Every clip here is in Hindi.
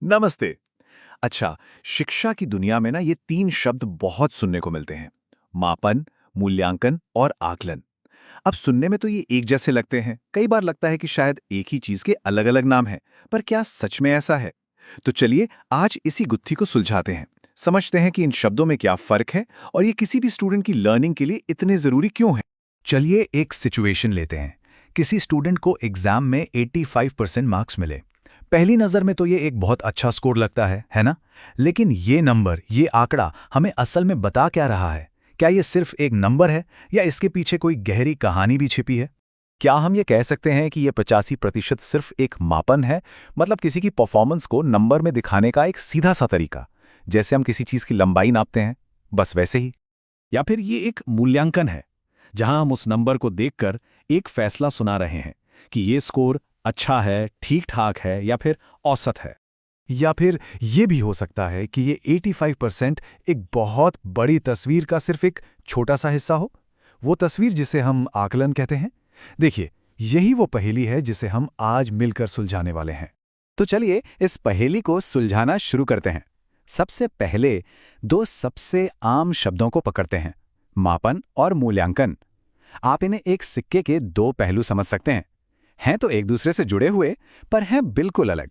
नमस्ते। अच्छा, शिक्षा की दुनिया में ना ये तीन शब्द बहुत सुनने को मिलते हैं। मापन, मूल्यांकन और आकलन। अब सुनने में तो ये एक जैसे लगते हैं। कई बार लगता है कि शायद एक ही चीज के अलग-अलग नाम हैं। पर क्या सच में ऐसा है? तो चलिए आज इसी गुत्थी को सुलझाते हैं। समझते हैं कि इन शब्दों में क्या फर्क है और ये किसी भी स्टूडेंट की लर्निंग के लिए इतने जरूरी क्यों है। चलिए एक सिचुएशन लेते हैं। किसी स्टूडेंट को एग्जाम में 85% मार्क्स मिले। पहली नज़र में तो ये एक बहुत अच्छा स्कोर लगता है ना? लेकिन ये नंबर, ये आंकड़ा हमें असल में बता क्या रहा है? क्या ये सिर्फ एक नंबर है या इसके पीछे कोई गहरी कहानी भी छिपी है? क्या हम ये कह सकते हैं कि ये 85% सिर्फ एक मापन है, मतलब किसी की परफॉर्मेंस को नंबर में दिखाने का एक सीधा सा तरीका, जैसे हम किसी चीज़ की लंबाई नापते हैं, बस वैसे ही? या फिर ये एक मूल्यांकन है जहां हम उस नंबर को देखकर एक फैसला सुना रहे हैं कि ये स्कोर अच्छा है, ठीक ठाक है या फिर औसत है। या फिर ये भी हो सकता है कि ये 85% एक बहुत बड़ी तस्वीर का सिर्फ एक छोटा सा हिस्सा हो, वो तस्वीर जिसे हम आकलन कहते हैं। देखिए, यही वो पहेली है जिसे हम आज मिलकर सुलझाने वाले हैं। तो चलिए इस पहेली को सुलझाना शुरू करते हैं। सबसे पहले दो सबसे आम शब्दों को पकड़ते हैं, मापन और मूल्यांकन। आप इन्हें एक सिक्के के दो पहलू समझ सकते हैं तो एक दूसरे से जुड़े हुए पर हैं बिल्कुल अलग।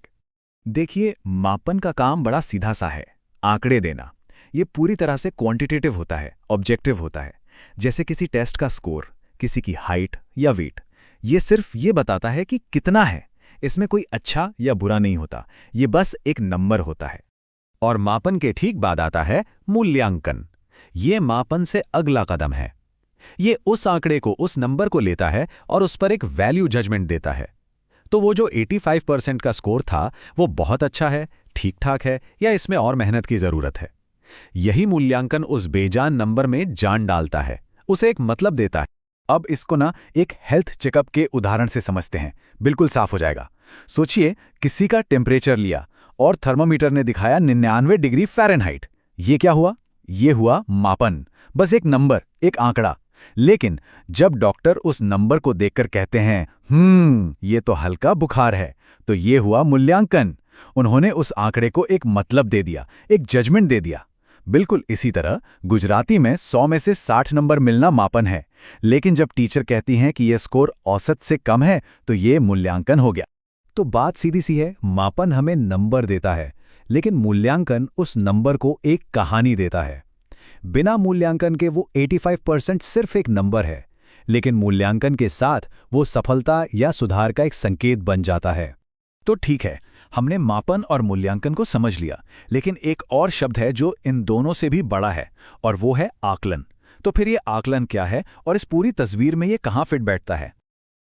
देखिए, मापन का काम बड़ा सीधा सा है, आंकड़े देना। ये पूरी तरह से क्वांटिटेटिव होता है, ऑब्जेक्टिव होता है। जैसे किसी टेस्ट का स्कोर, किसी की हाइट या वेट। ये सिर्फ ये बताता है कि कितना है। इसमें कोई अच्छा या बुरा नहीं होता, ये बस एक नंबर होता है। और मापन के ठीक बाद आता है मूल्यांकन। ये मापन से अगला कदम है। ये उस आंकड़े को, उस नंबर को लेता है और उस पर एक वैल्यू जजमेंट देता है। तो वो जो 85% का स्कोर था, वो बहुत अच्छा है, ठीक ठाक है या इसमें और मेहनत की जरूरत है। यही मूल्यांकन उस बेजान नंबर में जान डालता है, उसे एक मतलब देता है। अब इसको ना एक हेल्थ चेकअप के उदाहरण से समझते हैं, बिल्कुल साफ हो जाएगा। सोचिए, किसी का टेम्परेचर लिया और थर्मामीटर ने दिखाया 99 डिग्री फ़ारेनहाइट। ये क्या हुआ? ये हुआ मापन, बस एक नंबर, एक आंकड़ा। लेकिन जब डॉक्टर उस नंबर को देखकर कहते हैं, ये तो हल्का बुखार है, तो ये हुआ मूल्यांकन। उन्होंने उस आंकड़े को एक मतलब दे दिया, एक जजमेंट दे दिया। बिल्कुल इसी तरह गुजराती में 100 में से 60 नंबर मिलना मापन है, लेकिन जब टीचर कहती हैं कि यह स्कोर औसत से कम है, तो ये मूल्यांकन हो गया। तो बात सीधी सी है, मापन हमें नंबर देता है, लेकिन मूल्यांकन उस नंबर को एक कहानी देता है। बिना मूल्यांकन के वो 85% सिर्फ एक नंबर है, लेकिन मूल्यांकन के साथ वो सफलता या सुधार का एक संकेत बन जाता है। तो ठीक है, हमने मापन और मूल्यांकन को समझ लिया, लेकिन एक और शब्द है जो इन दोनों से भी बड़ा है, और वो है आकलन। तो फिर ये आकलन क्या है और इस पूरी तस्वीर में ये कहाँ फिट बैठता है?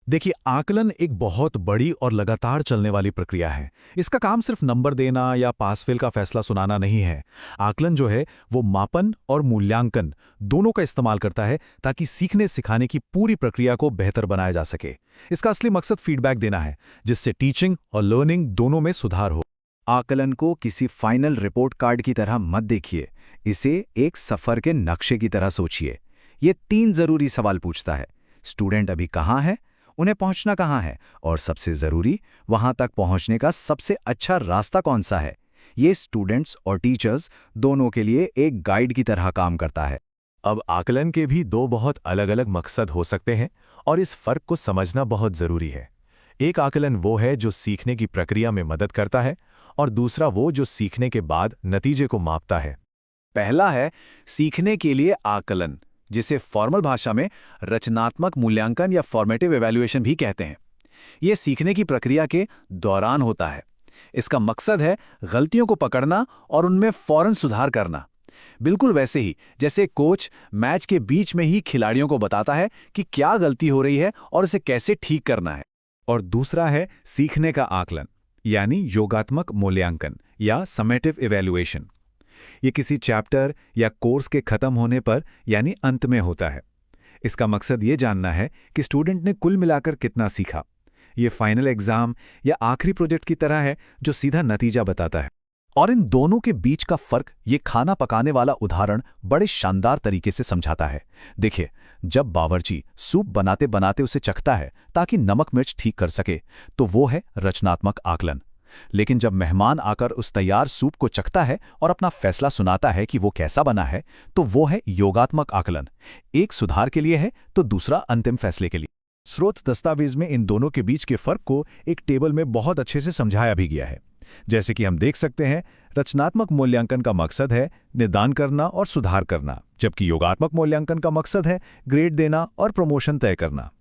देखिए, आकलन एक बहुत बड़ी और लगातार चलने वाली प्रक्रिया है। इसका काम सिर्फ नंबर देना या पास फेल का फैसला सुनाना नहीं है। आकलन जो है वो मापन और मूल्यांकन दोनों का इस्तेमाल करता है ताकि सीखने सिखाने की पूरी प्रक्रिया को बेहतर बनाया जा सके। इसका असली मकसद फीडबैक देना है, जिससे टीचिंग और लर्निंग दोनों में सुधार हो। आकलन को किसी फाइनल रिपोर्ट कार्ड की तरह मत देखिए, इसे एक सफर के नक्शे की तरह सोचिए। ये 3 जरूरी सवाल पूछता है। स्टूडेंट अभी कहाँ है, उन्हें पहुंचना कहाँ है, और सबसे जरूरी, वहां तक पहुंचने का सबसे अच्छा रास्ता कौन सा है। ये स्टूडेंट्स और टीचर्स दोनों के लिए एक गाइड की तरह काम करता है। अब आकलन के भी दो बहुत अलग-अलग मकसद हो सकते हैं और इस फर्क को समझना बहुत जरूरी है। एक आकलन वो है जो सीखने की प्रक्रिया में मदद करता है और दूसरा वो जो सीखने के बाद नतीजे को मापता है। पहला है सीखने के लिए आकलन, जिसे फॉर्मल भाषा में रचनात्मक मूल्यांकन या फॉर्मेटिव इवैल्यूएशन भी कहते हैं। यह सीखने की प्रक्रिया के दौरान होता है। इसका मकसद है गलतियों को पकड़ना और उनमें फौरन सुधार करना। बिल्कुल वैसे ही जैसे कोच मैच के बीच में ही खिलाड़ियों को बताता है कि क्या गलती हो रही है और इसे कैसे ठीक करना है। और दूसरा है सीखने का आकलन, यानी योगात्मक मूल्यांकन या समेटिव इवैल्यूएशन। ये किसी चैप्टर या कोर्स के खत्म होने पर यानी अंत में होता है। इसका मकसद ये जानना है कि स्टूडेंट ने कुल मिलाकर कितना सीखा। ये फाइनल एग्जाम या आखिरी प्रोजेक्ट की तरह है जो सीधा नतीजा बताता है। और इन दोनों के बीच का फर्क ये खाना पकाने वाला उदाहरण बड़े शानदार तरीके से समझाता है। देखिए, जब बावर्ची सूप बनाते बनाते उसे चखता है ताकि नमक मिर्च ठीक कर सके, तो वो है रचनात्मक आकलन। लेकिन जब मेहमान आकर उस तैयार सूप को चखता है और अपना फैसला सुनाता है कि वो कैसा बना है, तो वो है योगात्मक आकलन। एक सुधार के लिए है तो दूसरा अंतिम फैसले के लिए। स्रोत दस्तावेज में इन दोनों के बीच के फर्क को एक टेबल में बहुत अच्छे से समझाया भी गया है। जैसे कि हम देख सकते हैं, रचनात्मक मूल्यांकन का मकसद है निदान करना और सुधार करना, जबकि योगात्मक मूल्यांकन का मकसद है ग्रेड देना और प्रमोशन तय करना।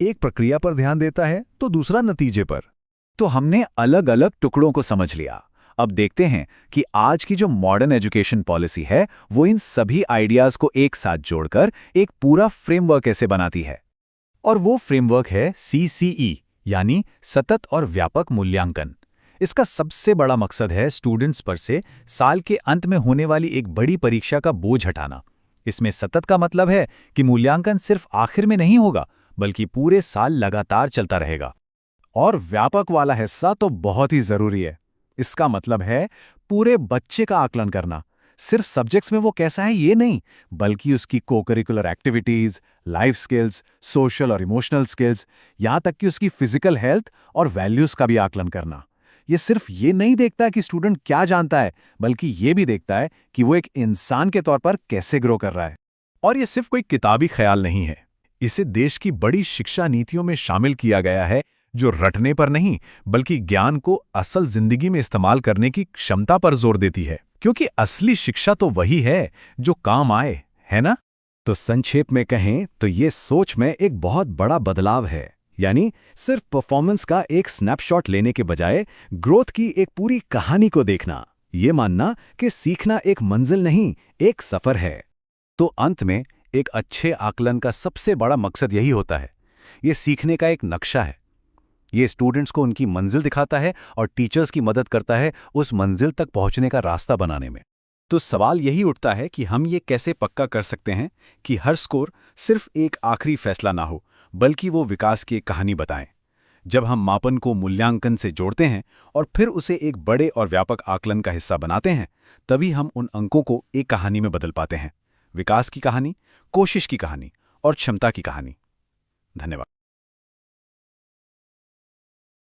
एक प्रक्रिया पर ध्यान देता है तो दूसरा नतीजे पर। तो हमने अलग अलग टुकड़ों को समझ लिया। अब देखते हैं कि आज की जो मॉडर्न एजुकेशन पॉलिसी है वो इन सभी आइडियाज को एक साथ जोड़कर एक पूरा फ्रेमवर्क कैसे बनाती है। और वो फ्रेमवर्क है CCE, यानी सतत और व्यापक मूल्यांकन। इसका सबसे बड़ा मकसद है स्टूडेंट्स पर से साल के अंत में होने वाली एक बड़ी परीक्षा का बोझ हटाना। इसमें सतत का मतलब है कि मूल्यांकन सिर्फ आखिर में नहीं होगा, बल्कि पूरे साल लगातार चलता रहेगा। और व्यापक वाला हिस्सा तो बहुत ही जरूरी है। इसका मतलब है पूरे बच्चे का आकलन करना। सिर्फ सब्जेक्ट्स में वो कैसा है ये नहीं, बल्कि उसकी co-curricular activities, life skills, social और इमोशनल स्किल्स, यहाँ तक कि उसकी फिजिकल हेल्थ और वैल्यूज का भी आकलन करना। ये सिर्फ ये नहीं देखता कि स्टूडेंट क्या जानता है, बल्कि ये भी देखता है कि वो एक इंसान के तौर पर कैसे ग्रो कर रहा है। और ये सिर्फ कोई किताबी ख्याल नहीं है, इसे देश की बड़ी शिक्षा नीतियों में शामिल किया गया है, जो रटने पर नहीं बल्कि ज्ञान को असल जिंदगी में इस्तेमाल करने की क्षमता पर जोर देती है। क्योंकि असली शिक्षा तो वही है जो काम आए, है ना? तो संक्षेप में कहें तो ये सोच में एक बहुत बड़ा बदलाव है। यानी सिर्फ परफॉर्मेंस का एक स्नैपशॉट लेने के बजाय ग्रोथ की एक पूरी कहानी को देखना। ये मानना कि सीखना एक मंजिल नहीं, एक सफर है। तो अंत में एक अच्छे आकलन का सबसे बड़ा मकसद यही होता है। ये सीखने का एक नक्शा है। ये स्टूडेंट्स को उनकी मंजिल दिखाता है और टीचर्स की मदद करता है उस मंजिल तक पहुंचने का रास्ता बनाने में। तो सवाल यही उठता है कि हम ये कैसे पक्का कर सकते हैं कि हर स्कोर सिर्फ एक आखिरी फैसला ना हो, बल्कि वो विकास की एक कहानी बताएं। जब हम मापन को मूल्यांकन से जोड़ते हैं और फिर उसे एक बड़े और व्यापक आकलन का हिस्सा बनाते हैं, तभी हम उन अंकों को एक कहानी में बदल पाते हैं। विकास की कहानी, कोशिश की कहानी और क्षमता की कहानी। धन्यवाद।